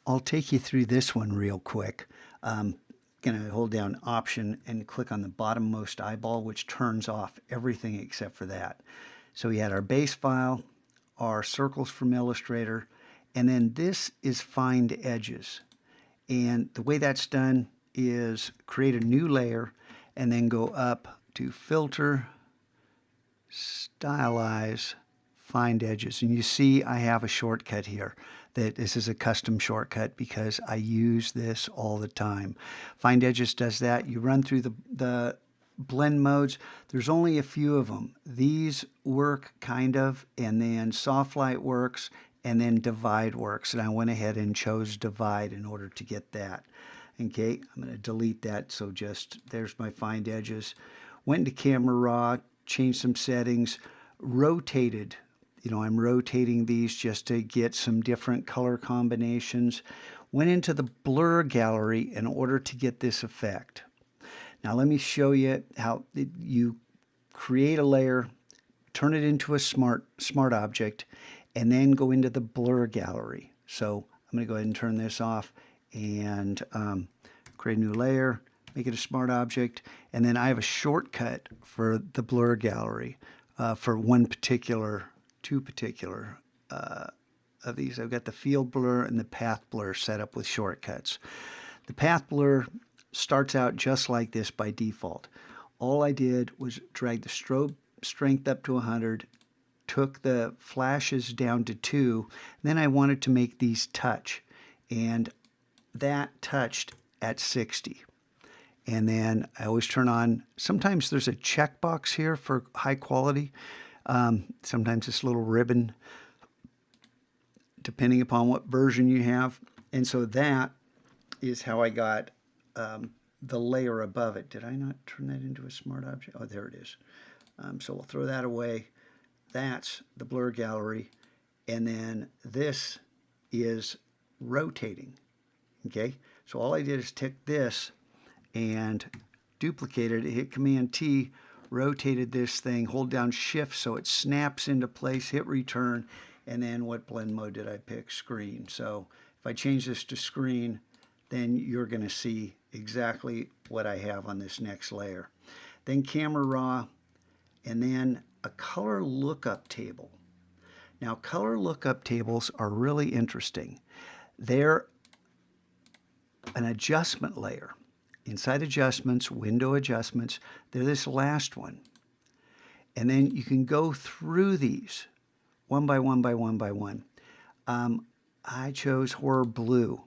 I'll take you through this one real quick. Going to hold down Option and click on the bottommost eyeball, which turns off everything except for that. So we had our base file, our circles from Illustrator, and then this is Find Edges. And the way that's done is create a new layer and then go up to Filter, Stylize, Find Edges. And you see I have a shortcut here. That this is a custom shortcut because I use this all the time. Find Edges does that. You run through the blend modes. There's only a few of them. These work kind of, and then Soft Light works, and then Divide works. And I went ahead and chose Divide in order to get that. Okay, I'm going to delete that. So just, there's my Find Edges. Went into Camera Raw, changed some settings, rotated. You know, I'm rotating these just to get some different color combinations. Went into the blur gallery in order to get this effect. Now let me show you how you create a layer, turn it into a smart object, and then go into the blur gallery. So I'm going to go ahead and turn this off and create a new layer, make it a smart object, and then I have a shortcut for the blur gallery for two particular of these. I've got the field blur and the path blur set up with shortcuts. The path blur starts out just like this by default. All I did was drag the strobe strength up to 100, took the flashes down to 2, and then I wanted to make these touch, and that touched at 60. And then I always turn on, sometimes there's a checkbox here for high quality. Sometimes this little ribbon, depending upon what version you have. And so that is how I got the layer above it. Did I not turn that into a smart object? Oh, there it is. So we'll throw that away. That's the blur gallery. And then this is rotating. Okay, so all I did is take this and duplicated it, hit Command T, rotated this thing, hold down Shift so it snaps into place, hit return, and then what blend mode did I pick? Screen. So if I change this to screen, then you're going to see exactly what I have on this next layer. Then Camera Raw, and then a color lookup table. Now color lookup tables are really interesting. They're an adjustment layer. Inside Adjustments, Window Adjustments, they're this last one. And then you can go through these one by one by one by one. I chose Horror Blue,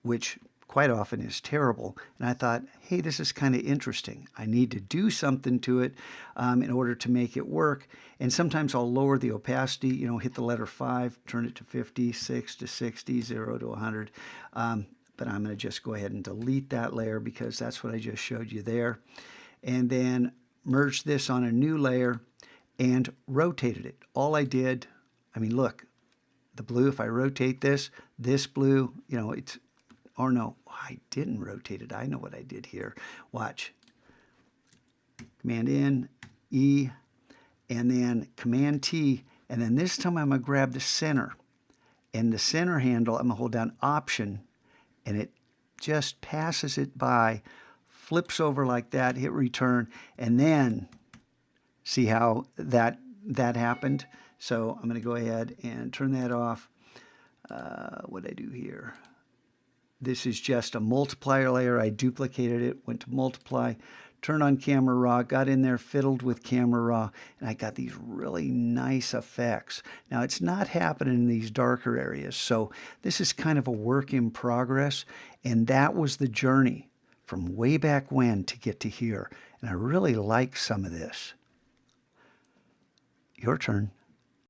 which quite often is terrible. And I thought, hey, this is kind of interesting. I need to do something to it in order to make it work. And sometimes I'll lower the opacity, you know, hit the letter 5, turn it to 50, 6 to 60, 0 to 100. But I'm going to just go ahead and delete that layer because that's what I just showed you there. And then merge this on a new layer and rotated it. All I did, I mean, look, the blue, if I rotate this blue, you know, it's, or no, I didn't rotate it. I know what I did here. Watch. Command N, E, and then Command T, and then this time I'm going to grab the center. And the center handle, I'm going to hold down Option, and it just passes it by, flips over like that, hit return, and then see how that happened. So I'm going to go ahead and turn that off. What did I do here? This is just a multiplier layer. I duplicated it, went to multiply, turned on Camera Raw, got in there, fiddled with Camera Raw, and I got these really nice effects. Now, it's not happening in these darker areas, so this is kind of a work in progress, and that was the journey from way back when to get to here, and I really like some of this. Your turn.